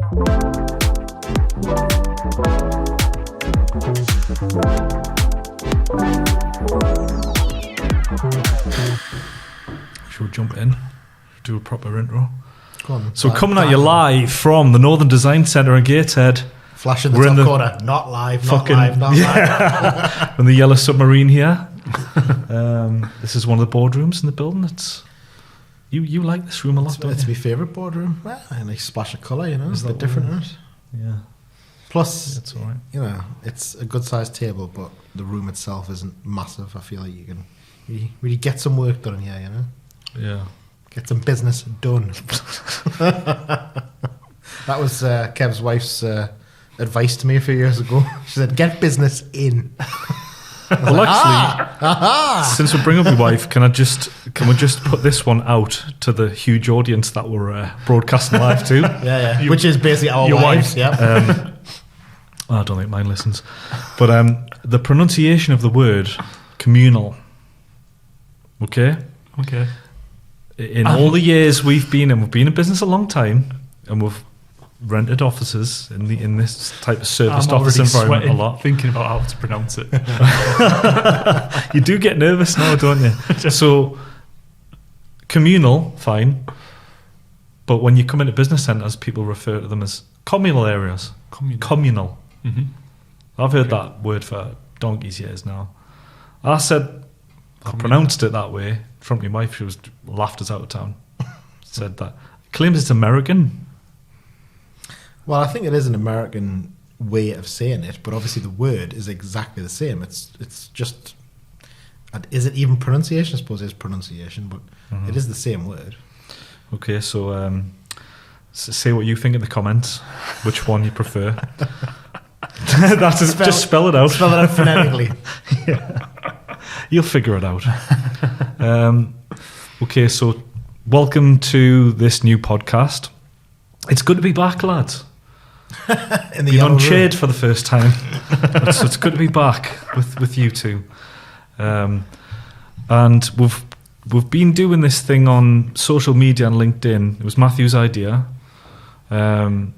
Should we jump in? Do a proper intro. Go on. So coming at you live from the Northern Design Centre in Gateshead. Flash in the top corner. Not live, not live, not live. In the Yellow Submarine here. This is one of the boardrooms in the building. It's you like this room a lot, don't you? It's my favourite boardroom. Well, a nice splash of colour, you know. It's a bit different, isn't it? Yeah. Plus, it's all right. You know, it's a good sized table, but the room itself isn't massive. I feel like you can really get some work done here, you know. Yeah. Get some business done. That was Kev's wife's advice to me a few years ago. She said, "Get business in." Well, actually, since we bring up your wife, can we just put this one out to the huge audience that we're broadcasting live to? Yeah. Which is basically our wives. Yeah. I don't think mine listens, but the pronunciation of the word communal. Okay. In all the years we've been in business a long time, and we've rented offices in this type of serviced office environment a lot. Thinking about how to pronounce it. You do get nervous now, don't you? So communal, fine, but when you come into business centres, people refer to them as communal areas. Communal. Mm-hmm. I've heard that word for donkey's years now. I pronounced it that way in front of my wife. She was laughed us out of town. Said that. Claims it's American. Well, I think it is an American way of saying it, but obviously the word is exactly the same. It's just, is it even pronunciation? I suppose it is pronunciation, but it is the same word. Okay, so say what you think in the comments. Which one you prefer? Just spell it out. Spell it out phonetically. Yeah. You'll figure it out. Okay, so welcome to this new podcast. It's good to be back, lads. Been on Shade for the first time. So it's good to be back with you two. And we've been doing this thing on social media and LinkedIn. It was Matthew's idea. Is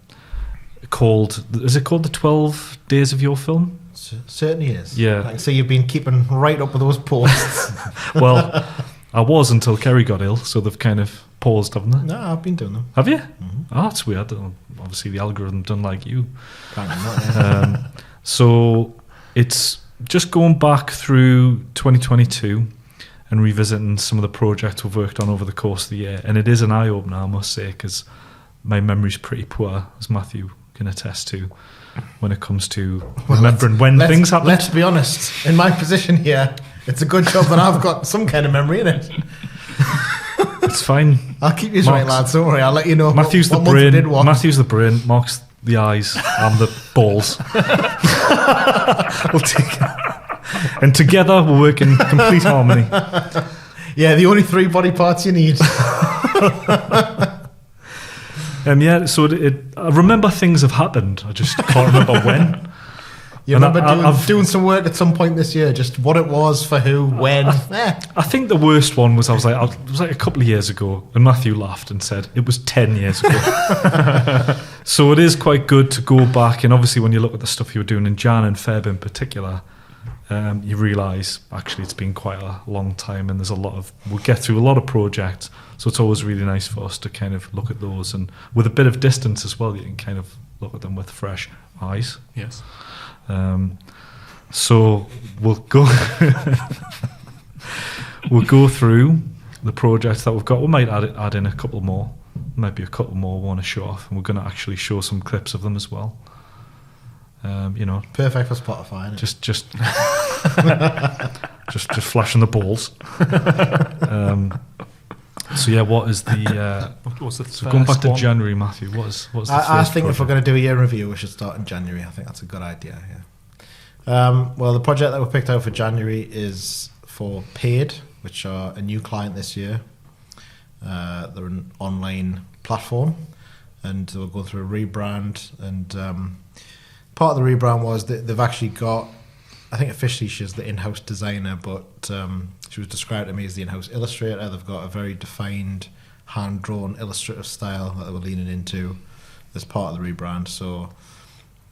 it called the 12 Days of Your Film? Certainly is. Yeah. So you've been keeping right up with those posts. Well, I was until Kerry got ill, so they've kind of paused, haven't they? No, I've been doing them. Have you? Mm-hmm. Oh, that's weird. Obviously, the algorithm done like you. Apparently not, yeah. So it's just going back through 2022 and revisiting some of the projects we've worked on over the course of the year. And it is an eye-opener, I must say, because my memory's pretty poor, as Matthew can attest to, when it comes to remembering when things happen. Let's be honest. In my position here, it's a good job that I've got some kind of memory in it. It's fine. I'll keep you right, lads. Don't worry. I'll let you know. Matthew's the brain. Matthew's the brain. Marc's the eyes. I'm the balls. We'll take it. And together we'll work in complete harmony. Yeah, the only 3 body parts you need. Yeah, so I remember things have happened. I just can't remember when. You remember doing some work at some point this year, just what it was, for who, when. I think the worst one was it was like a couple of years ago, and Matthew laughed and said it was 10 years ago. So it is quite good to go back, and obviously when you look at the stuff you were doing in Jan and Feb in particular, you realise actually it's been quite a long time, and we'll get through a lot of projects, so it's always really nice for us to kind of look at those, and with a bit of distance as well, you can kind of look at them with fresh eyes. Yes. So we'll go through the projects that we've got. We might add in a couple more, maybe a couple more we want to show off, and we're going to actually show some clips of them as well. Perfect for Spotify. Just flashing the balls. So yeah, what is the? So going back to January, Matthew. What's the I think project? if we're going to do a year review, we should start in January. I think that's a good idea. Yeah. Well, the project that we picked out for January is for Paid, which are a new client this year. They're an online platform, and they'll go through a rebrand. And part of the rebrand was that they've actually got, I think officially she's the in-house designer, but she was described to me as the in-house illustrator. They've got a very defined hand-drawn illustrative style that they were leaning into. as part of the rebrand. So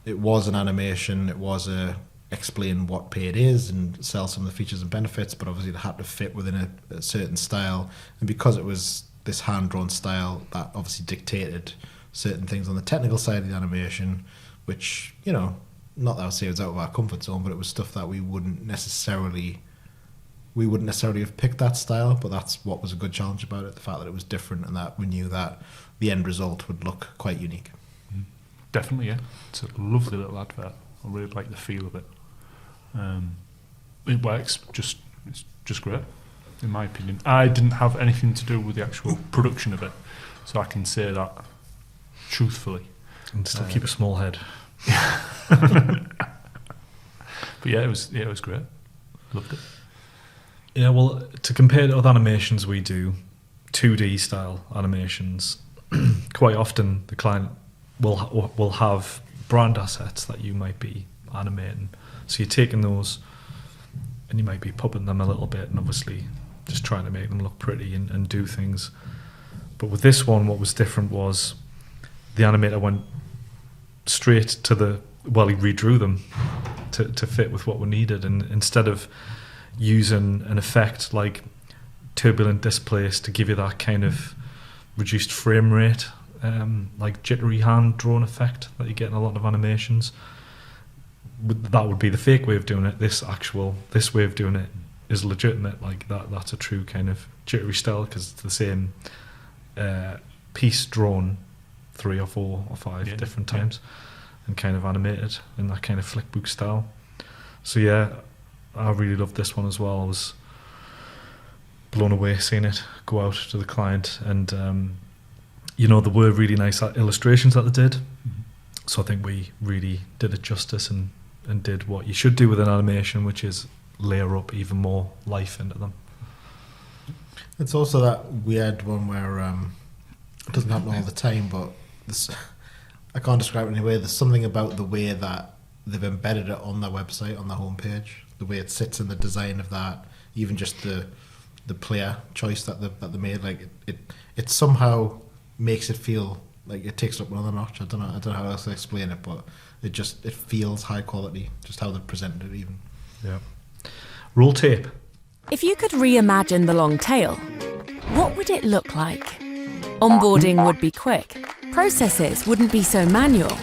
it was an animation, it was a explain what paid is and sell some of the features and benefits, but obviously it had to fit within a certain style. And because it was this hand-drawn style, that obviously dictated certain things on the technical side of the animation, which, you know, not that I would say it was out of our comfort zone, but it was stuff that we wouldn't necessarily have picked that style, but that's what was a good challenge about it, the fact that it was different and that we knew that the end result would look quite unique. Definitely, yeah. It's a lovely little advert. I really like the feel of it. It works it's just great, in my opinion. I didn't have anything to do with the actual production of it, so I can say that truthfully. And still keep a small head. But yeah, it was great. Loved it. Yeah, well, to compare to other animations we do, 2D style animations, quite often the client will have brand assets that you might be animating. So you're taking those and you might be pupping them a little bit and obviously just trying to make them look pretty and do things. But with this one, what was different was the animator went straight to he redrew them to fit with what we needed. And instead of using an effect like turbulent displace to give you that kind of reduced frame rate, like jittery hand-drawn effect that you get in a lot of animations, that would be the fake way of doing it. This way of doing it is legitimate. Like that's a true kind of jittery style because it's the same piece drawn 3 or 4 or 5 different times and kind of animated in that kind of flickbook style. So yeah, I really loved this one as well. I was blown away seeing it go out to the client, and there were really nice illustrations that they did. Mm-hmm. So I think we really did it justice and did what you should do with an animation, which is layer up even more life into them. It's also that weird one where it doesn't happen all the time, but I can't describe it anyway. There's something about the way that they've embedded it on their website, on their homepage, the way it sits in the design of that, even just the player choice that they made. Like it somehow makes it feel like it takes it up another notch. I don't know how else to explain it, but it feels high quality, just how they've presented it even. Yeah. Roll tape. If you could reimagine the long tail, what would it look like? Onboarding would be quick. Processes wouldn't be so manual.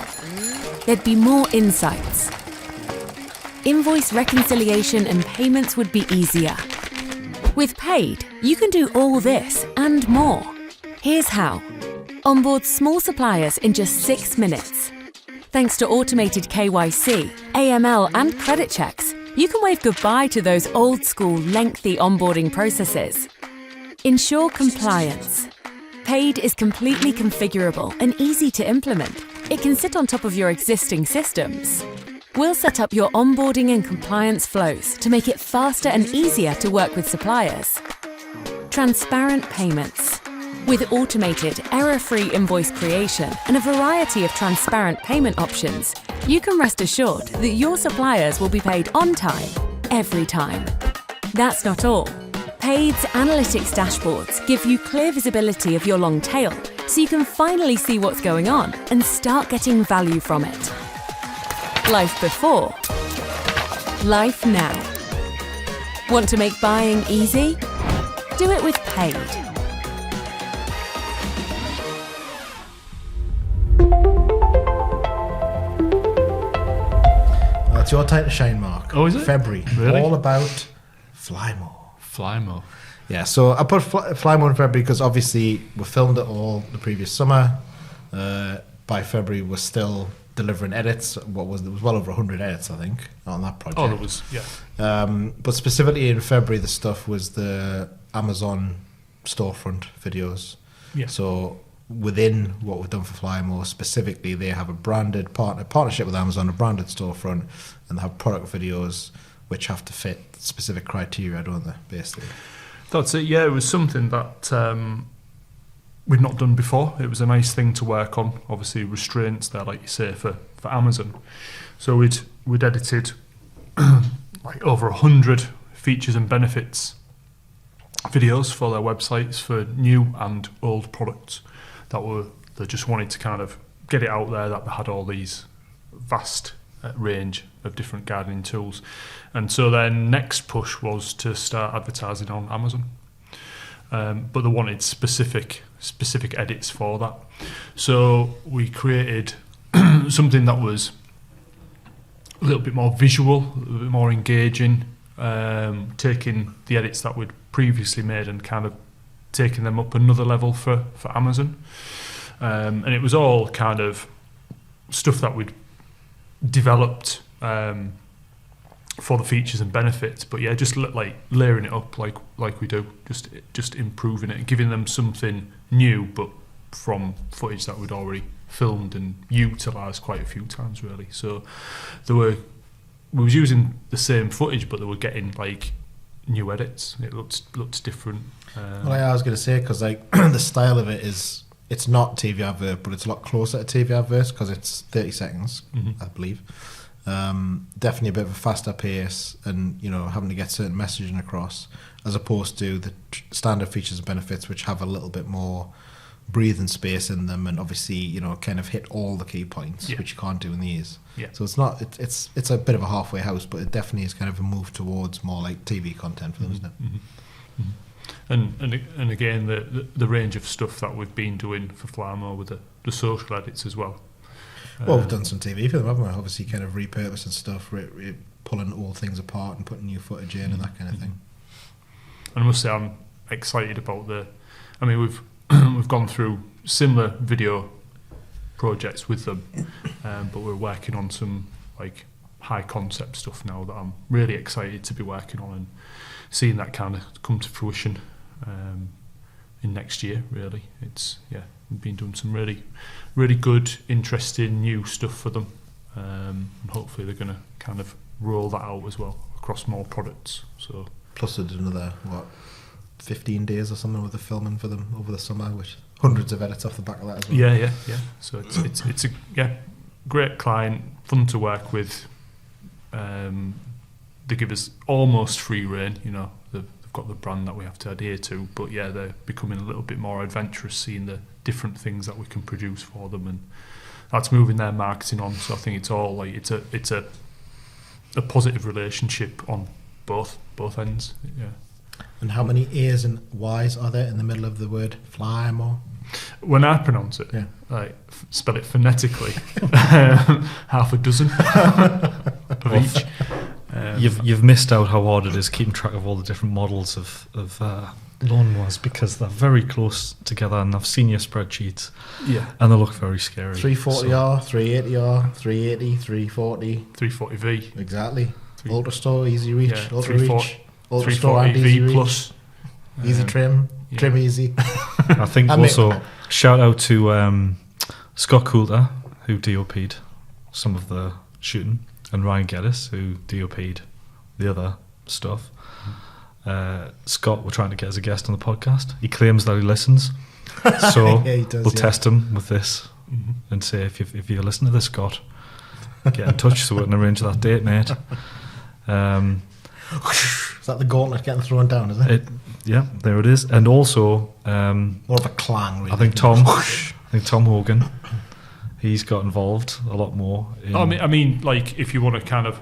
There'd be more insights. Invoice reconciliation and payments would be easier. With Paid, you can do all this and more. Here's how. Onboard small suppliers in just 6 minutes. Thanks to automated KYC, AML and credit checks, you can wave goodbye to those old-school, lengthy onboarding processes. Ensure compliance. Paid is completely configurable and easy to implement. It can sit on top of your existing systems. We'll set up your onboarding and compliance flows to make it faster and easier to work with suppliers. Transparent payments. With automated, error-free invoice creation and a variety of transparent payment options, you can rest assured that your suppliers will be paid on time, every time. That's not all. Paid's analytics dashboards give you clear visibility of your long tail, so you can finally see what's going on and start getting value from it. Life before. Life now. Want to make buying easy? Do it with Paid. It's your time to shine, Marc. Oh, is it? February. Really? All about Flymo. Yeah, so I put Flymo in February because obviously we filmed it all the previous summer. By February, we're still delivering edits. There was well over 100 edits, I think, on that project. Oh, there was, yeah. But specifically in February, the stuff was the Amazon storefront videos. Yeah. So within what we've done for Flymo, specifically, they have a branded partnership with Amazon, a branded storefront, and they have product videos which have to fit specific criteria, don't they, basically? That's it, yeah. It was something that we'd not done before. It was a nice thing to work on. Obviously, restraints there, like you say, for Amazon. So we'd edited like over 100 features and benefits videos for their websites for new and old products that they just wanted to kind of get it out there that they had all these vast range of different gardening tools. And so then next push was to start advertising on Amazon. But they wanted specific edits for that. So we created something that was a little bit more visual, a little bit more engaging, taking the edits that we'd previously made and kind of taking them up another level for Amazon. And it was all kind of stuff that we'd developed for the features and benefits, but yeah, just like layering it up like we do, just improving it and giving them something new, but from footage that we'd already filmed and utilised quite a few times, really. So we was using the same footage, but they were getting like new edits. It looked different. Well, I was going to say, because like the style of it is, it's not TV advert, but it's a lot closer to TV adverts because it's 30 seconds, I believe. Definitely a bit of a faster pace, and having to get certain messaging across, as opposed to the standard features and benefits, which have a little bit more breathing space in them, and obviously kind of hit all the key points, which you can't do in these. Yeah. So it's not it's a bit of a halfway house, but it definitely is kind of a move towards more like TV content for them, isn't it? And again, the range of stuff that we've been doing for Flymo with the social edits as well. Well, we've done some TV for them, haven't we? Obviously, kind of repurposing stuff, pulling old things apart and putting new footage in and that kind of thing. And I must say, I'm excited about we've we've gone through similar video projects with them, but we're working on some like high concept stuff now that I'm really excited to be working on and seeing that kind of come to fruition in next year. Really, we've been doing some really good, interesting new stuff for them, and hopefully they're going to kind of roll that out as well across more products. So plus they did another 15 days or something with the filming for them over the summer, which hundreds of edits off the back of that as well. Yeah. So it's a great client, fun to work with. They give us almost free rein. They've got the brand that we have to adhere to, but yeah, they're becoming a little bit more adventurous, seeing the different things that we can produce for them, and that's moving their marketing on. So I think it's all like it's a positive relationship on both ends. Yeah. And how many A's and Y's are there in the middle of the word Flymo? When I pronounce it, spell it phonetically, half a dozen of each. You've missed out how hard it is keeping track of all the different models of lawnmowers, because they're very close together, and I've seen your spreadsheets, and they look very scary. 340R, 380R, 380, 340. 340V. Exactly. Ultra Store, Easy Reach, Ultra Reach. 340V plus. Easy Trim, Trim Easy. I think also shout out to Scott Coulter, who DOP'd some of the shooting, and Ryan Geddes, who DOP'd the other stuff. Scott, we're trying to get as a guest on the podcast. He claims that he listens, so we'll test him with this and say, if you listen to this, Scott, get in touch so we can arrange that date, mate. Is that the gauntlet getting thrown down, is it? Yeah, there it is. And also more of a clang, really. I think Tom Hogan, he's got involved a lot more. I mean, like, if you want to kind of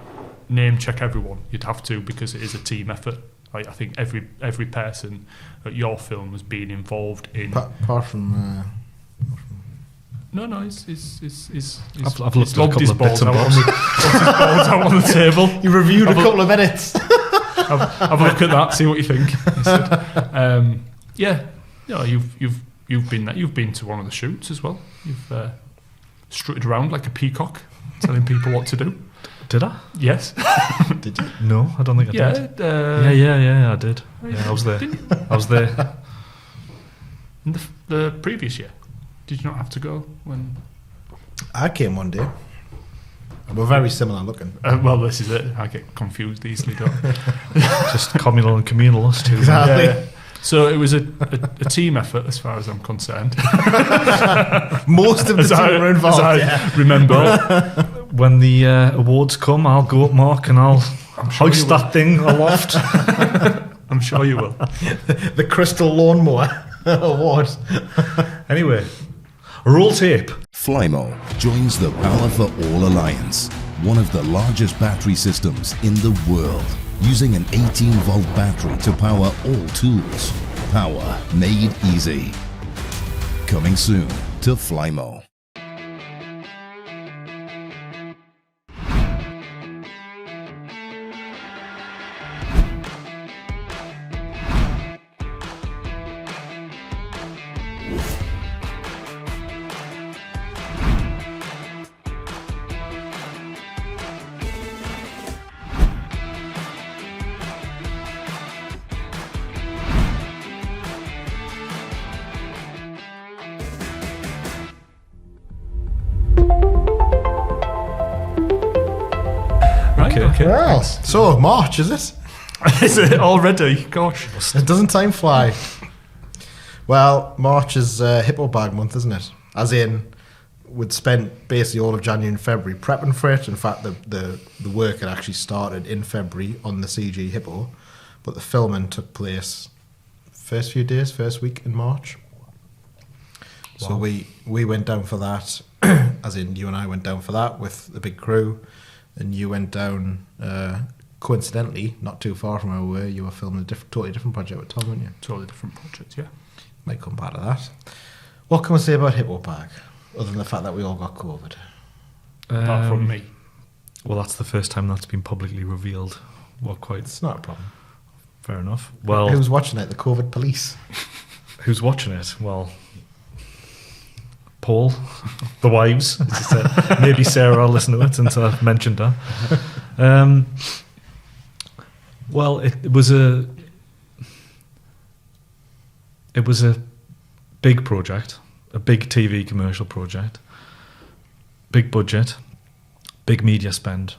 name check everyone, you'd have to, because it is a team effort. Like, I think every person at YourFilm has been involved in. Apart from. No, he's I've looked at a couple of bits and bobs. Out on the table. You reviewed a couple of edits. Have a look at that, see what you think. You've been there. You've been to one of the shoots as well. You've strutted around like a peacock, telling people what to do. Did I? Yes. Did you? No, I don't think I did. Yeah, I did. Yeah, I was there. I was there. In the previous year, did you not have to go when? I came one day. We're very similar looking. Well, this is it. I get confused easily, don't I? Just communal and communal, us two. Exactly. Yeah. So it was a team effort, as far as I'm concerned. Most of the team were involved. I remember. When the awards come, I'll go up, Marc, and I'll hoist that thing aloft. I'm sure you will. The Crystal Lawnmower Award. Anyway, Roll tape. Flymo joins the Power for All Alliance, one of the largest battery systems in the world, using an 18-volt battery to power all tools. Power made easy. Coming soon to Flymo. Okay. Well, so March, is it? Is it already? Gosh. It doesn't time fly. Well, March is Hippobag month, isn't it? As in, we'd spent basically all of January and February prepping for it. In fact, the work had actually started in February on the CG Hippo, but the filming took place first week in March. Wow. So we went down for that, as in you and I went down for that with the big crew. And you went down, coincidentally, not too far from where we were. You were filming a totally different project with Tom, weren't you? Totally different project, yeah. Might come back to that. What can we say about Hippobag, other than the fact that we all got COVID? Apart from me. Well, that's the first time that's been publicly revealed. It's not a problem. Fair enough. Well, who's watching it? The COVID police. Who's watching it? Well, Paul, the wives, as you said. Maybe Sarah will listen to it since I've mentioned her. Well, it was a big project, a big TV commercial project, big budget, big media spend,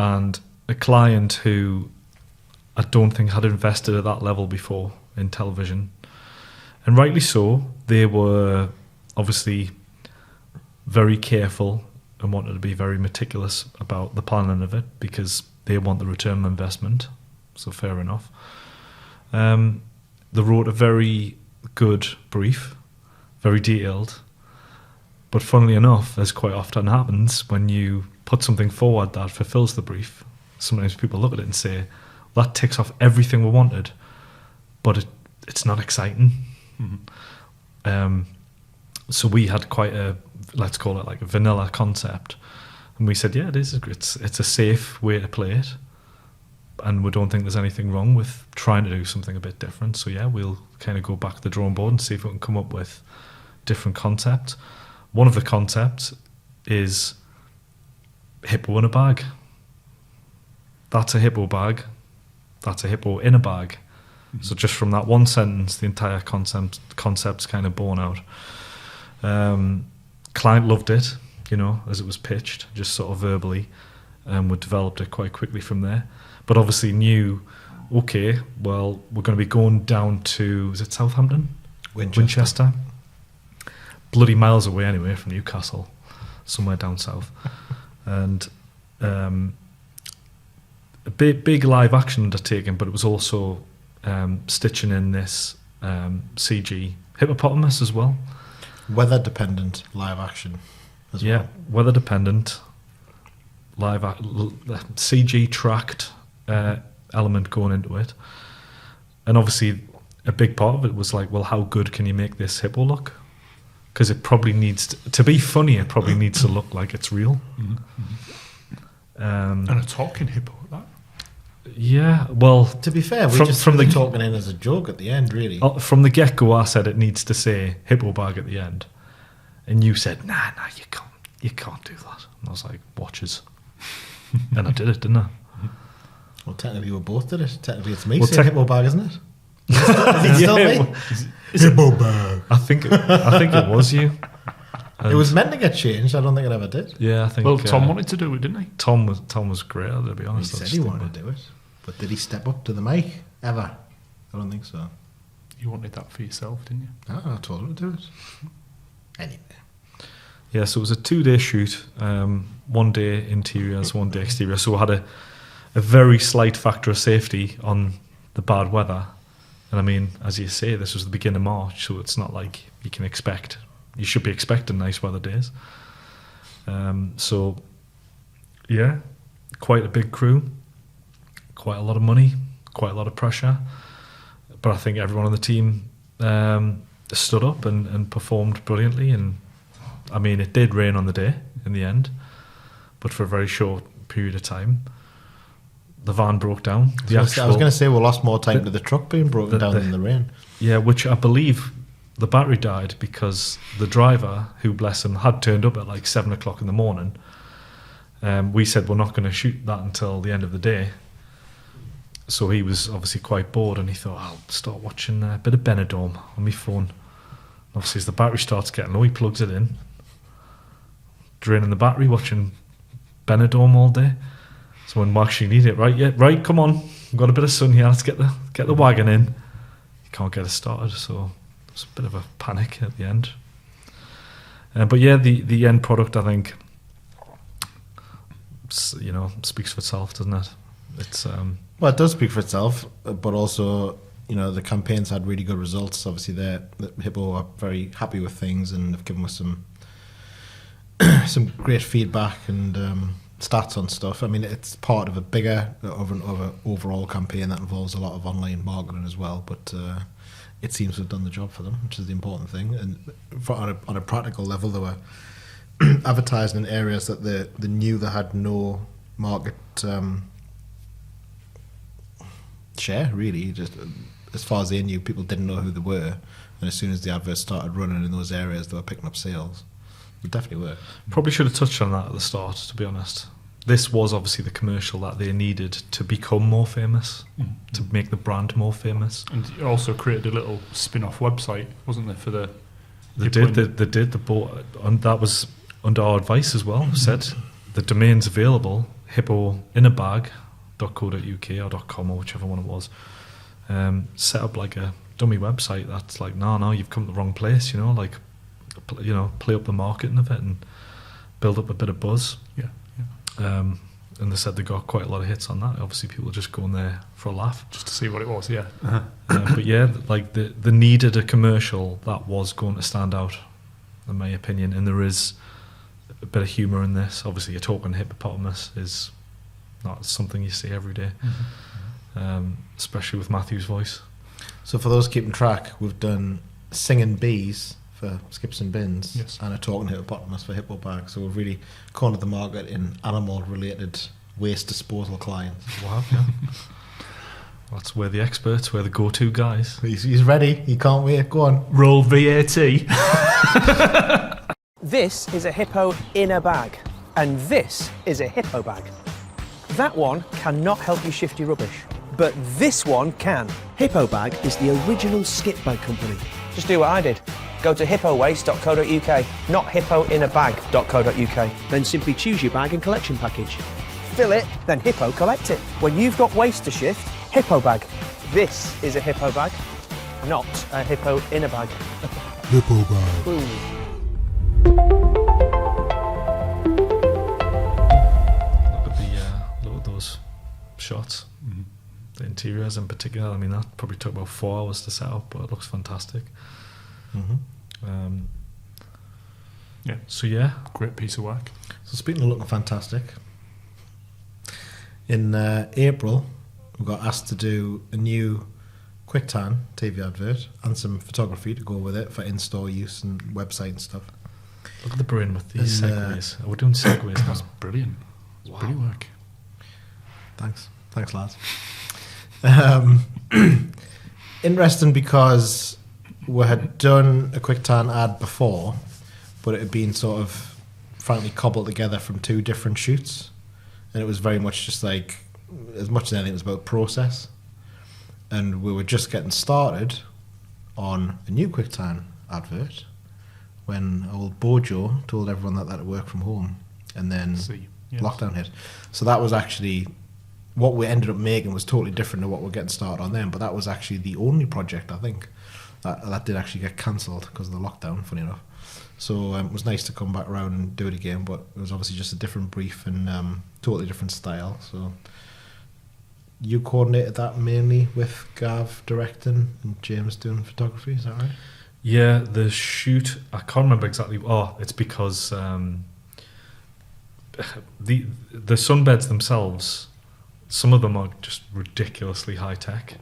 and a client who I don't think had invested at that level before in television. And rightly so. They were obviously very careful and wanted to be very meticulous about the planning of it because they want the return on investment. So fair enough. They wrote a very good brief, very detailed. But funnily enough, as quite often happens, when you put something forward that fulfills the brief, sometimes people look at it and say, that ticks off everything we wanted, but it's not exciting. Mm-hmm. So we had quite a, let's call it like a vanilla concept. And we said, yeah, it is. It's a safe way to play it. And we don't think there's anything wrong with trying to do something a bit different. So yeah, we'll kind of go back to the drawing board and see if we can come up with different concepts. One of the concepts is hippo in a bag. That's a hippo bag. That's a hippo in a bag. Mm-hmm. So just from that one sentence, the entire concept's kind of born out. Client loved it, as it was pitched, just sort of verbally, and we developed it quite quickly from there. But obviously knew, okay, well, we're going to be going down to, is it Southampton? Winchester. Bloody miles away anyway from Newcastle, somewhere down south. And a big live action undertaking, but it was also stitching in this CG hippopotamus as well. Weather dependent live action as well. Yeah, weather dependent CG tracked element going into it. And obviously a big part of it was like, well, how good can you make this hippo look? Because it probably needs to be funny. It probably needs to look like it's real. Mm-hmm. And a talking hippo at that. Yeah, well, to be fair, we just from the talking in as a joke at the end, really. From the get-go, I said it needs to say Hippobag at the end, and you said, "Nah, you can't do that." And I was like, "Watches," and I did it, didn't I? Well, technically, we both did it. Technically, it's me saying Hippobag, isn't it? Is it still me? Hippobag. I think it was you. And it was meant to get changed. I don't think it ever did. Yeah, I think. Well, Tom wanted to do it, didn't he? Tom was great, to be honest. He said he wanted to do it, but did he step up to the mic ever? I don't think so. You wanted that for yourself, didn't you? No, I told him to do it. Anyway. Yeah, so it was a 2-day shoot, 1 day interiors, 1 day exterior. So we had a very slight factor of safety on the bad weather. And I mean, as you say, this was the beginning of March, so it's not like you can expect you should be expecting nice weather days. So, yeah, quite a big crew, quite a lot of money, quite a lot of pressure. But I think everyone on the team stood up and performed brilliantly. And I mean, it did rain on the day in the end, but for a very short period of time. The van broke down. I was going to say we lost more time to the truck being broken down than the rain. Yeah, which I believe the battery died because the driver, who bless him, had turned up at like 7 o'clock in the morning. We said we're not going to shoot that until the end of the day. So he was obviously quite bored and he thought, I'll start watching a bit of Benidorm on my phone. Obviously, as the battery starts getting low, he plugs it in, draining the battery, watching Benidorm all day. So when Marc needed it, right, come on, we've got a bit of sun here, let's get the wagon in. You can't get it started, so it's a bit of a panic at the end. But yeah, the end product, I think, speaks for itself, doesn't it? It's well, it does speak for itself, but also, the campaign's had really good results. Obviously, the Hippo are very happy with things and have given us some great feedback and stats on stuff. I mean, it's part of a bigger overall campaign that involves a lot of online marketing as well, but it seems to have done the job for them, which is the important thing. And on a practical level, they were advertising in areas that they knew they had no market share, really. Just as far as they knew, people didn't know who they were, and as soon as the adverts started running in those areas, they were picking up sales. It definitely worked. Probably should have touched on that at the start, to be honest. This was obviously the commercial that they needed to become more famous, to make the brand more famous. And you also created a little spin-off website, wasn't there, for the... They bought, and that was under our advice as well. Said the domain's available, hippoinabag.co.uk or .com or whichever one it was. Set up like a dummy website that's like, no, you've come to the wrong place, play up the marketing of it and build up a bit of buzz. Yeah. And they said they got quite a lot of hits on that. Obviously, people just going there for a laugh, Just to see what it was, yeah. but yeah, like they needed a commercial that was going to stand out, in my opinion. And there is a bit of humour in this. Obviously, a talking hippopotamus is not something you see every day, especially with Matthew's voice. So for those keeping track, we've done singing bees for skips and bins, yes, and a talking hippopotamus for Hippobag. So we've really cornered the market in animal-related waste disposal clients. Wow, yeah. That's where the experts, we're the go-to guys. He's ready. He can't wait. Go on. Roll VAT. This is a hippo in a bag, and this is a hippo bag. That one cannot help you shift your rubbish, but this one can. Hippobag is the original skip bag company. Just do what I did. Go to hippowaste.co.uk, not hippoinabag.co.uk. Then simply choose your bag and collection package. Fill it, then Hippo collect it. When you've got waste to shift, Hippo bag. This is a Hippo bag, not a hippo in a bag. Hippobag. Look at those shots. The interiors in particular. I mean, that probably took about 4 hours to set up, but it looks fantastic. Yeah. So yeah, Great piece of work. So speaking of looking fantastic, in April we got asked to do a new Kwik Tan TV advert and some photography to go with it for in-store use and website and stuff. look at the brain with these And, segues. We're doing segues now. That's brilliant. It's brilliant work. Thanks lads. Interesting because we had done a Kwik Tan ad before, but it had been sort of frankly cobbled together from 2 different shoots, and it was very much just like, as much as anything, it was about process. And we were just getting started on a new Kwik Tan advert when old Bojo told everyone that they had to work from home, and then lockdown hit. So that was actually what we ended up making was totally different to what we're getting started on then, but that was actually the only project, I think, that did actually get cancelled because of the lockdown, funny enough. So it was nice to come back around and do it again, but it was obviously just a different brief and totally different style. So you coordinated that mainly with Gav directing and James doing photography, is that right? Yeah, the shoot, I can't remember exactly. Oh, it's because the sunbeds themselves, some of them are just ridiculously high tech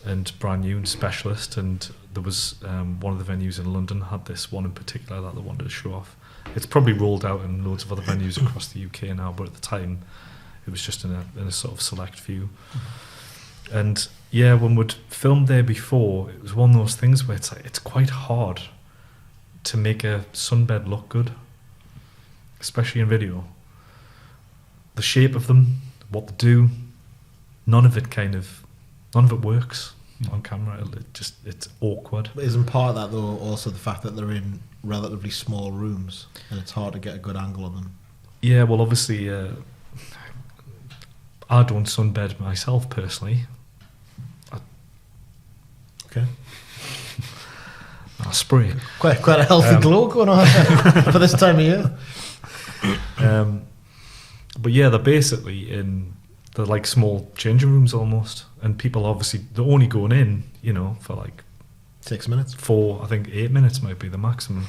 and brand new and specialist. And there was one of the venues in London had this one in particular that they wanted to show off. It's probably rolled out in loads of other venues across the UK now, but at the time it was just in a sort of select few. And yeah, when we'd filmed there before, it was one of those things where it's quite hard to make a sunbed look good, especially in video. The shape of them, what they do, none of it works on camera. It's awkward. But isn't part of that though also the fact that they're in relatively small rooms and it's hard to get a good angle on them? Yeah, well, obviously, I don't sunbed myself personally. Okay. I spray. Quite a healthy glow going on for this time of year. But yeah, they're basically they're like small changing rooms almost, and people obviously they're only going in, for like 6 minutes. 4, I think 8 minutes might be the maximum.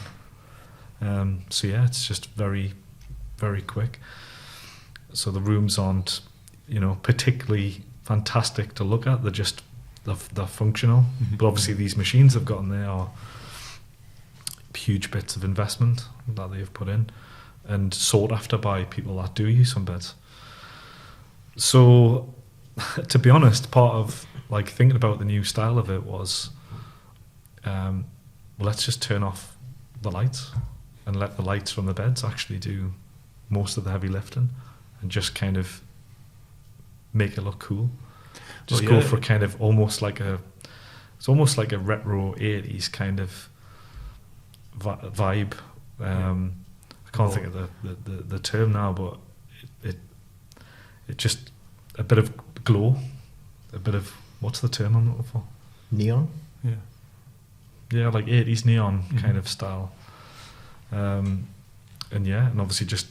So yeah, it's just very, very quick. So the rooms aren't, particularly fantastic to look at. They're functional, but obviously these machines they've got in there are huge bits of investment that they've put in and sought after by people that do use sunbeds. So, to be honest, part of like thinking about the new style of it was, let's just turn off the lights and let the lights from the beds actually do most of the heavy lifting and just kind of make it look cool. Just go for kind of almost like a retro 80s kind of vibe. I can't think of the term now, but it just a bit of glow, a bit of, what's the term I'm looking for? Neon? Yeah, like 80s neon kind of style. And obviously just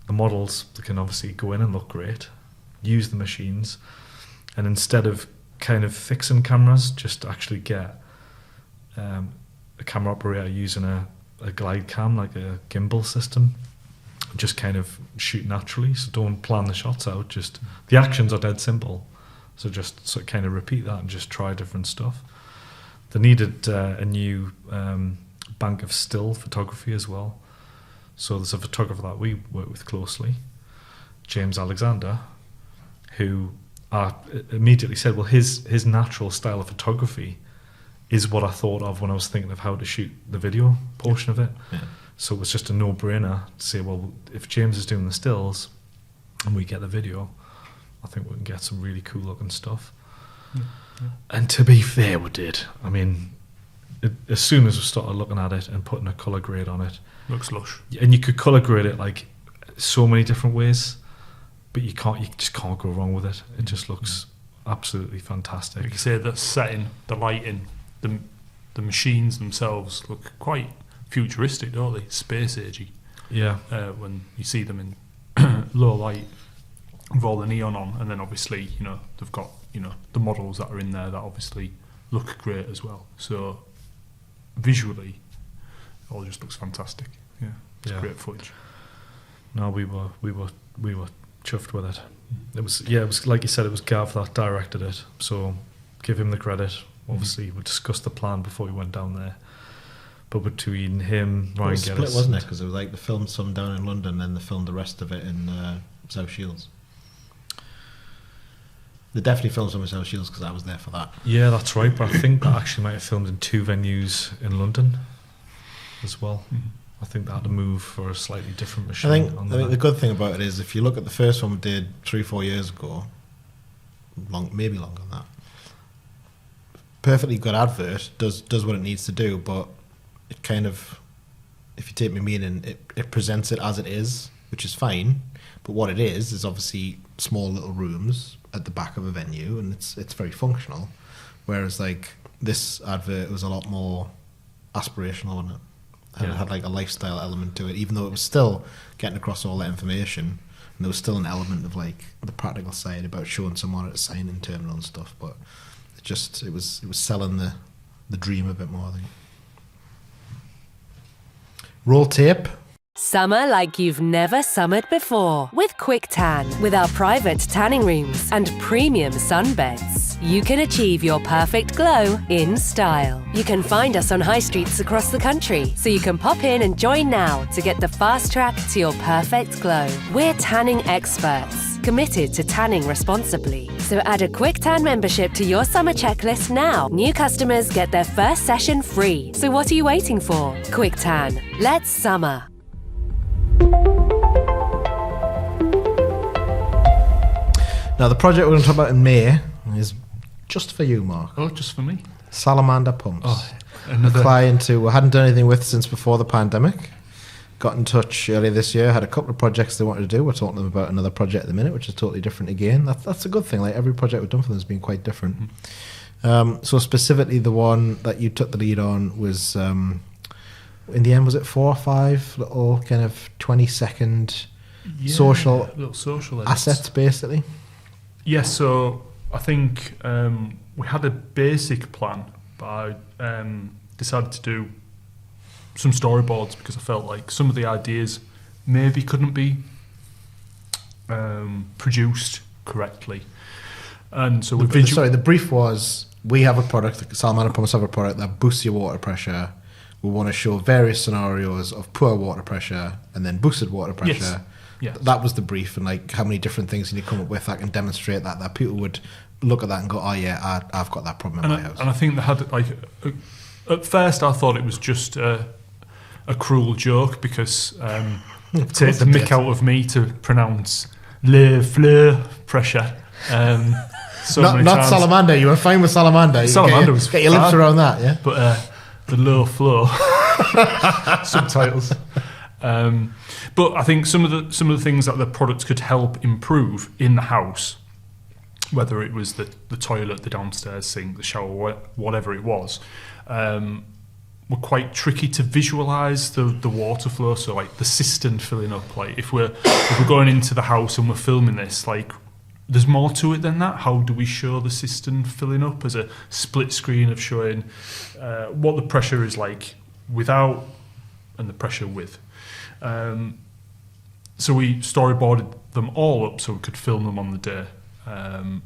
the models, they can obviously go in and look great, use the machines, and instead of kind of fixing cameras, just actually get a camera operator using a glide cam, like a gimbal system, just kind of shoot naturally. So don't plan the shots out, just the actions are dead simple. So just sort of kind of repeat that and just try different stuff. They needed a new bank of still photography as well. So there's a photographer that we work with closely, James Alexander, who I immediately said, well, his natural style of photography is what I thought of when I was thinking of how to shoot the video portion of it. Yeah. So it was just a no-brainer to say, well, if James is doing the stills and we get the video, I think we can get some really cool looking stuff. Yeah. And to be fair, we did. I mean, as soon as we started looking at it and putting a colour grade on it, looks lush. And you could colour grade it like so many different ways, but you just can't go wrong with it. It just looks absolutely fantastic. Like you say, the setting, the lighting, the machines themselves look quite futuristic, don't they? Space agey. Yeah. When you see them in low light with all the neon on, and then obviously they've got the models that are in there that obviously look great as well. So visually, it all just looks fantastic. Yeah, it's great footage. No, we were chuffed with it. It was like you said, it was Gav that directed it, so give him the credit. Obviously, we discussed the plan before we went down there, but between him, Ryan Geddes, split, wasn't it? Because it was like they filmed some down in London, then they filmed the rest of it in South Shields. They definitely filmed some in South Shields because I was there for that. Yeah, that's right. But I think that actually might have filmed in 2 venues in London as well. I think they had to move for a slightly different machine. I think the good thing about it is if you look at the first one we did 3-4 years ago, maybe longer than that, perfectly good advert, does what it needs to do, but it kind of, if you take my meaning, it presents it as it is, which is fine, but what it is obviously small little rooms at the back of a venue, and it's very functional, whereas like this advert was a lot more aspirational, wasn't it? And it had like a lifestyle element to it, even though it was still getting across all that information, and there was still an element of like the practical side about showing someone at a sign-in terminal and stuff, but it was selling the dream a bit more, I think. Roll tape. Summer like you've never summered before with Kwik Tan. With our private tanning rooms and premium sunbeds, you can achieve your perfect glow in style. You can find us on high streets across the country, so you can pop in and join now to get the fast track to your perfect glow. We're tanning experts, committed to tanning responsibly. So add a Kwik Tan membership to your summer checklist now. New customers get their first session free. So what are you waiting for? Kwik Tan. Let's summer. Now, the project we're going to talk about in May is just for you, Mark. Oh, just for me? Salamander Pumps. Oh, a client who we hadn't done anything with since before the pandemic. Got in touch earlier this year, had a couple of projects they wanted to do. We're talking to them about another project at the minute, which is totally different again. That's a good thing. Like, every project we've done for them has been quite different. So specifically the one that you took the lead on was, in the end, was it 4 or 5 little kind of 20-second social edits. assets, basically? Yes, so I think we had a basic plan, but I decided to do some storyboards because I felt like some of the ideas maybe couldn't be produced correctly. And so the brief was, we have a product, Salamander Pumps have a product that boosts your water pressure. We want to show various scenarios of poor water pressure and then boosted water pressure. Yes. That was the brief, and like how many different things can you come up with that can demonstrate that people would look at that and go, oh yeah, I've got that problem in my house. And I think they had at first I thought it was just a cruel joke because take the mick out of me to pronounce le fleur pressure. Not salamander. You were fine with salamander. Salamander was get your lips around that, yeah. But the low flow subtitles. But I think some of the things that the product could help improve in the house, whether it was the toilet, the downstairs sink, the shower, whatever it was, were quite tricky to visualise the water flow. So like the cistern filling up. Like if we're going into the house and we're filming this, like there's more to it than that. How do we show the cistern filling up as a split screen of showing what the pressure is like without and the pressure with? So we storyboarded them all up so we could film them on the day. And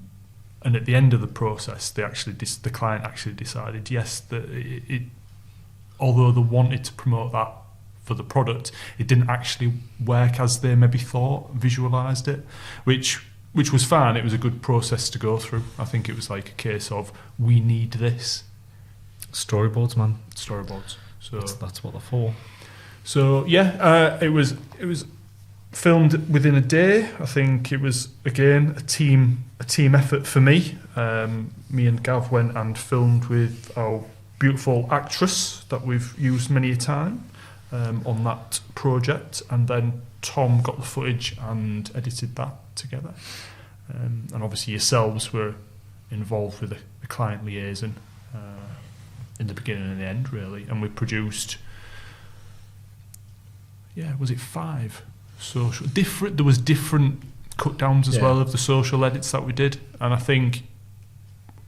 at the end of the process, the client actually decided, yes, that although they wanted to promote that for the product, it didn't actually work as they maybe thought, visualised it, which was fine. It was a good process to go through. I think it was like a case of, we need this. Storyboards, man. Storyboards. So that's what they're for. So yeah, it was filmed within a day. I think it was again a team effort for me. Me and Gav went and filmed with our beautiful actress that we've used many a time on that project, and then Tom got the footage and edited that together. And obviously yourselves were involved with the client liaison in the beginning and the end, really. And we produced, was it 5 social different? There was different cut downs as well of the social edits that we did, and I think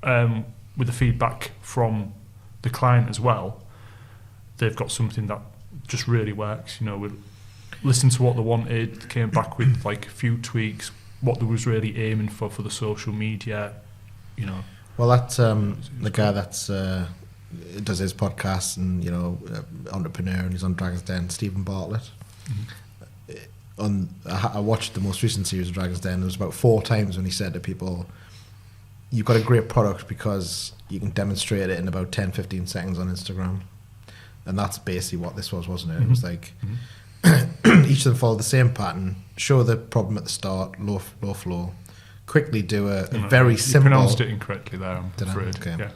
with the feedback from the client as well, they've got something that just really works. You know, we listened to what they wanted, came back with like a few tweaks, what they was really aiming for the social media. You know, well, that's the guy that's does his podcast and entrepreneur, and he's on Dragon's Den, Stephen Bartlett. I watched the most recent series of Dragon's Den. There was about 4 times when he said to people, you've got a great product because you can demonstrate it in about 10-15 seconds on Instagram. And that's basically what this was, wasn't it? It was like each of them followed the same pattern: show the problem at the start, low flow, quickly do a very simple... You pronounced it incorrectly there, I'm afraid. Okay. Yeah.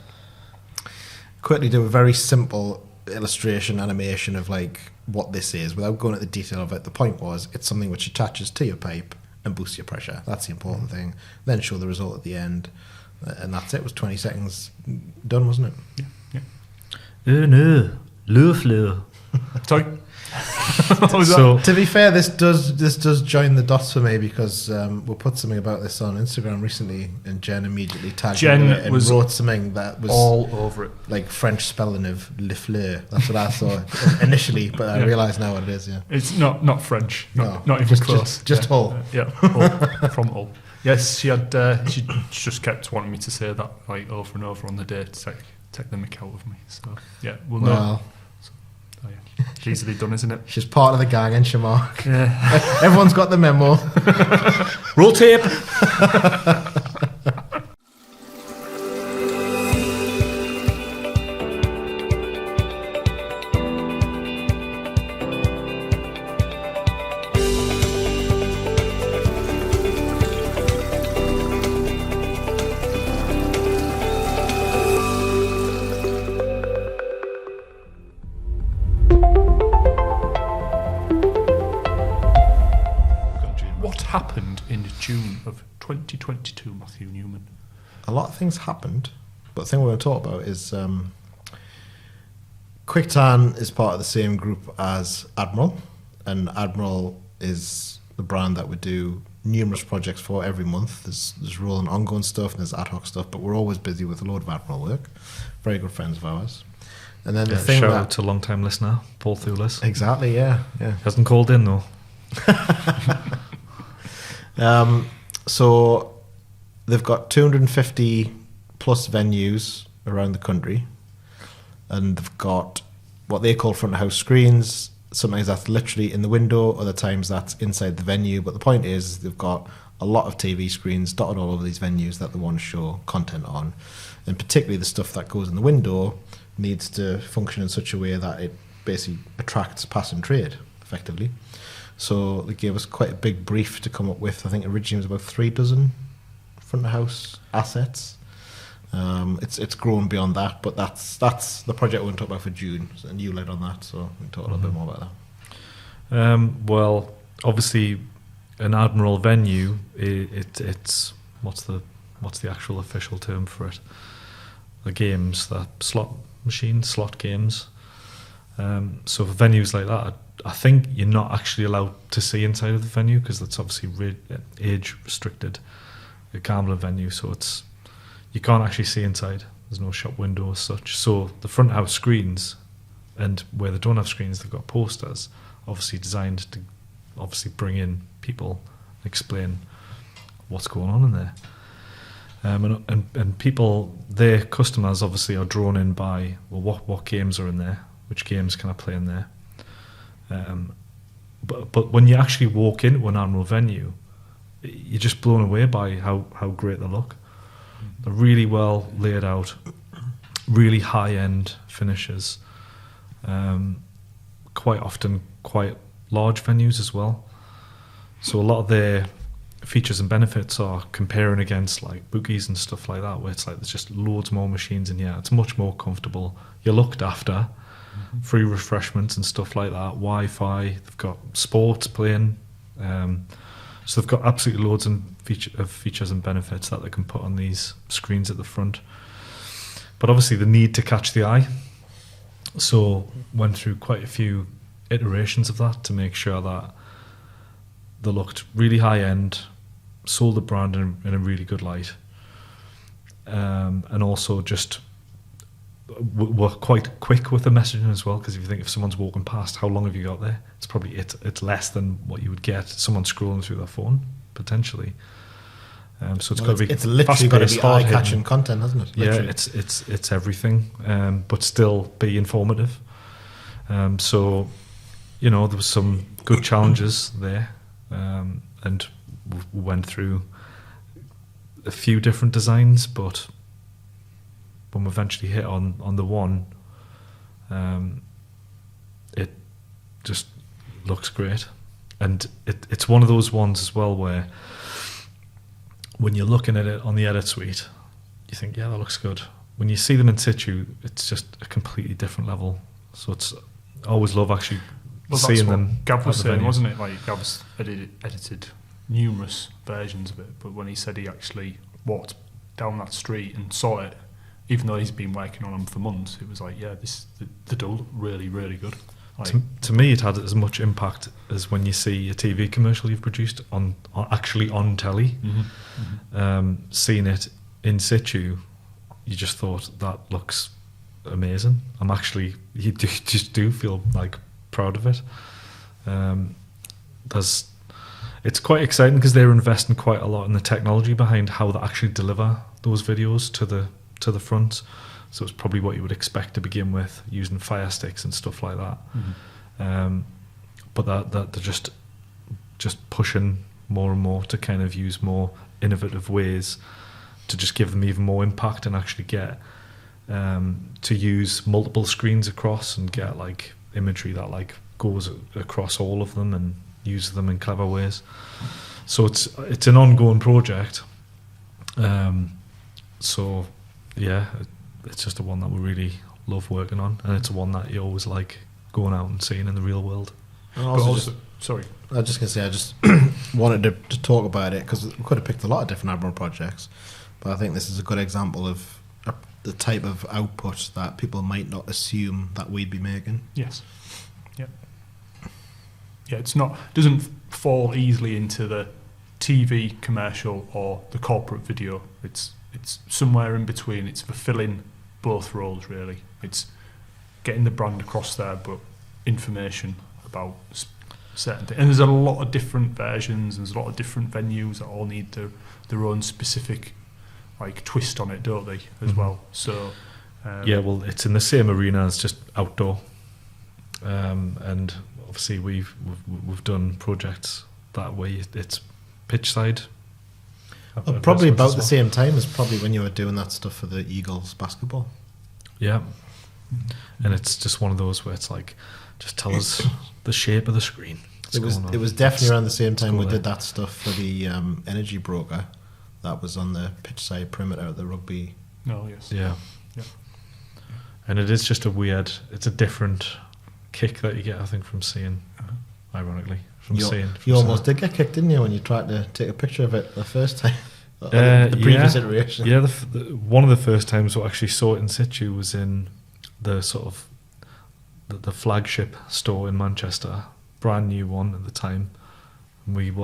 Quickly do a very simple illustration, animation of like what this is without going into the detail of it. The point was, it's something which attaches to your pipe and boosts your pressure. That's the important thing. Then show the result at the end, and that's it. It was 20 seconds done, wasn't it? Yeah. No, low flow. Sorry? So To be fair, this does join the dots for me because we put something about this on Instagram recently, and Jen immediately tagged Jen it and wrote something that was all over it. like French spelling of Le Fleur. That's what I thought initially, but I realise now what it is. Yeah, It's not French. No, Not even just- close. just Hull. Yeah, Hull, from Hull. Yes, she had. She just kept wanting me to say that like over and over on the day to take the mick out of me. So yeah, we'll know. well, Oh, yeah. It's easily done, isn't it? she's part of the gang, and she, Marc. Yeah. Everyone's got the memo. roll tape. What happened in June of 2022, Matthew Newman? A lot of things happened, but the thing we're going to talk about is Kwik Tan is part of the same group as Admiral, and Admiral is the brand that we do numerous projects for every month. There's real and ongoing stuff, and there's ad hoc stuff, but we're always busy with a load of Admiral work. Very good friends of ours. And then the thing Shout that out to long-time listener Paul Thulis. exactly, yeah. Hasn't called in though. So they've got 250 plus venues around the country, and they've got what they call front of house screens. Sometimes that's literally in the window, other times that's inside the venue. But the point is they've got a lot of TV screens dotted all over these venues that they want to show content on. And particularly the stuff that goes in the window needs to function in such a way that it basically attracts passing trade, effectively. So they gave us quite a big brief to come up with. I think originally it was about 3 dozen front of house assets. It's grown beyond that, but that's the project we're going to talk about for June, and you led on that, so we can talk a little bit more about that. Well, obviously, an Admiral venue. It's what's the actual official term for it? The games, that slot machines, slot games. So for venues like that, I think you're not actually allowed to see inside of the venue because that's obviously age restricted. A gambling venue, so you can't actually see inside. There's no shop window as such. So the front house screens, and where they don't have screens, they've got posters, obviously designed to obviously bring in people, explain what's going on in there. And people, their customers obviously are drawn in by, well, what games are in there, which games can I play in there. But when you actually walk into an Admiral venue, you're just blown away by how great they look. They're really well laid out, really high-end finishes, quite often quite large venues as well. So a lot of their features and benefits are comparing against like bookies and stuff like that, where it's like there's just loads more machines in here. It's much more comfortable. You're looked after. Free refreshments and stuff like that, Wi-Fi, they've got sports playing, so they've got absolutely loads of features and benefits that they can put on these screens at the front. But obviously the need to catch the eye, so went through quite a few iterations of that to make sure that they looked really high end, sold the brand in a really good light, and also just were quite quick with the messaging as well, because if you think if someone's walking past, how long have you got there? It's probably it's less than what you would get someone scrolling through their phone potentially. So it's got to be it's literally got to be hard-hitting eye-catching content, hasn't it? Literally. Yeah, it's everything, but still be informative. So there was some good challenges there, and we went through a few different designs, but when we eventually hit on the one, it just looks great. And it's one of those ones as well where when you're looking at it on the edit suite, you think, yeah, that looks good. When you see them in situ, it's just a completely different level. So I always love actually seeing them. Gav was at the saying, venue. wasn't it? Like Gav's edited numerous versions of it, but when he said he actually walked down that street and saw it, even though he's been working on them for months, it was like, yeah, they do look really, really good. To me, it had as much impact as when you see a TV commercial you've produced actually on telly. Seeing it in situ, you just thought that looks amazing. You just do feel like proud of it. It's quite exciting because they're investing quite a lot in the technology behind how they actually deliver those videos to the front. So it's probably what you would expect to begin with, using fire sticks and stuff like that. But that they're just pushing more and more to kind of use more innovative ways to just give them even more impact and actually get to use multiple screens across and get like imagery that like goes across all of them and use them in clever ways. So it's an ongoing project. So yeah, it's just a one that we really love working on, and it's a one that you always like going out and seeing in the real world. Sorry. I was just going to say, I just wanted to talk about it because we could have picked a lot of different Admiral projects, but I think this is a good example of the type of output that people might not assume that we'd be making. Yes. Yeah, doesn't fall easily into the TV commercial or the corporate video. It's somewhere in between. It's fulfilling both roles, really. It's getting the brand across there, but information about certain things. And there's a lot of different versions, and there's a lot of different venues that all need their own specific like twist on it, don't they, as well? So yeah, well, it's in the same arena as just outdoor, and obviously we've done projects that way. It's pitch side. Probably about the same time as probably when you were doing that stuff for the Eagles basketball. Yeah, and it's just one of those where it's like, just tell us the shape of the screen. It was definitely around the same time we did that stuff for the energy broker that was on the pitch side perimeter of the rugby. Oh yes. Yeah. And it is just it's a different kick that you get, I think, from seeing, ironically, you almost did get kicked, didn't you, when you tried to take a picture of it the first time? The previous iteration. Yeah, one of the first times we actually saw it in situ was in the sort of the flagship store in Manchester, brand new one at the time. And we'd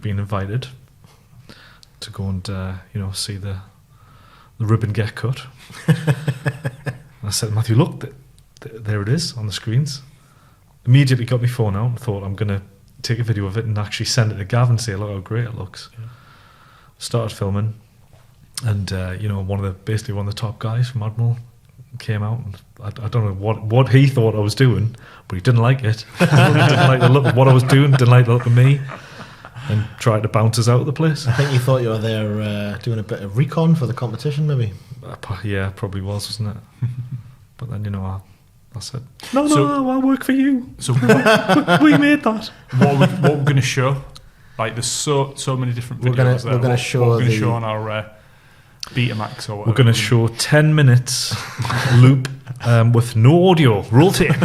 been invited to go and see the ribbon get cut. And I said, Matthew, look, there it is on the screens. Immediately got my phone out and thought, I'm going to take a video of it and actually send it to Gav and say, look how great it looks. Yeah. Started filming, and one of the top guys from Admiral came out, and I don't know what he thought I was doing, but he didn't like it. He didn't like the look of what I was doing, didn't like the look of me, and tried to bounce us out of the place. I think you thought you were there doing a bit of recon for the competition, maybe. Yeah, probably was, wasn't it? But then I said, no, I'll work for you. So we made that. What we're going to show, like there's so many different videos we're going to show on our Betamax or whatever. We're going to show 10 minutes loop with no audio. Roll tape.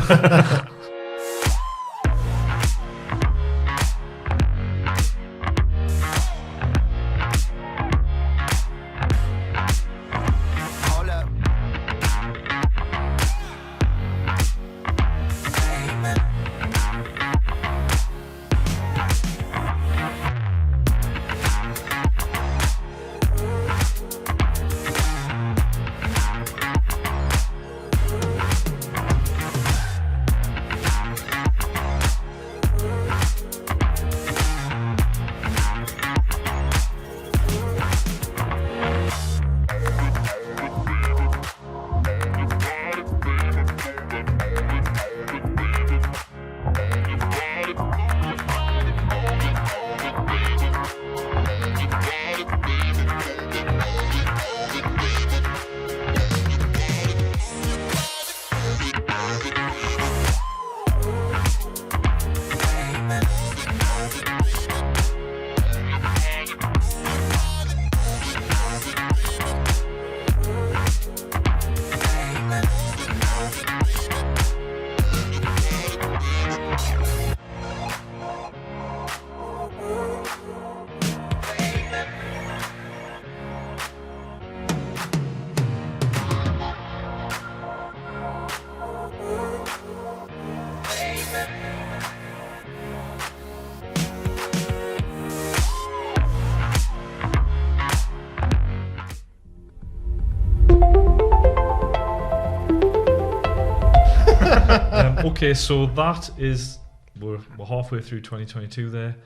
Okay, so that is we're halfway through 2022 there.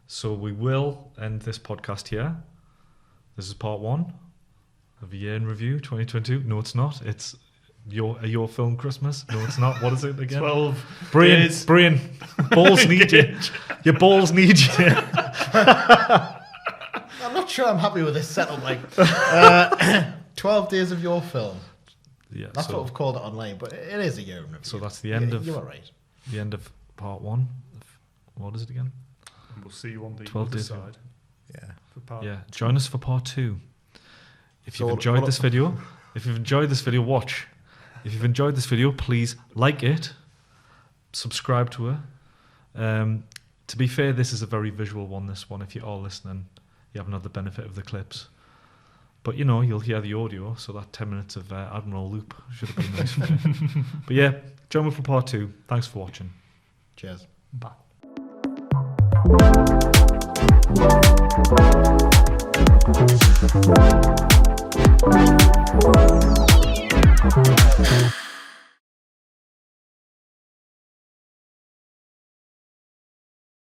So we will end this podcast here. This is part 1 of a year in review 2022. No, it's not. It's your film Christmas. No, it's not. What is it again? 12 Brain, days. brain. Balls need you. Your balls need you. I'm not sure I'm happy with this setup. Like 12 days of your film. Yeah, That's so, what we've called it online, but it is a year in review. so that's the end of You are right. the end of part 1. What is it again? And we'll see you on the 12 other days. side. Yeah. For part. Yeah, join us for part 2. If So you've enjoyed what- this video, watch. If you've enjoyed this video, please like it, subscribe to it. To be fair, this is a very visual one, this one. If you are listening, you haven't had the benefit of the clips. But, you know, you'll hear the audio, so that 10 minutes of Admiral loop should have been nice for you. But yeah, join me for part 2. Thanks for watching. Cheers. Bye.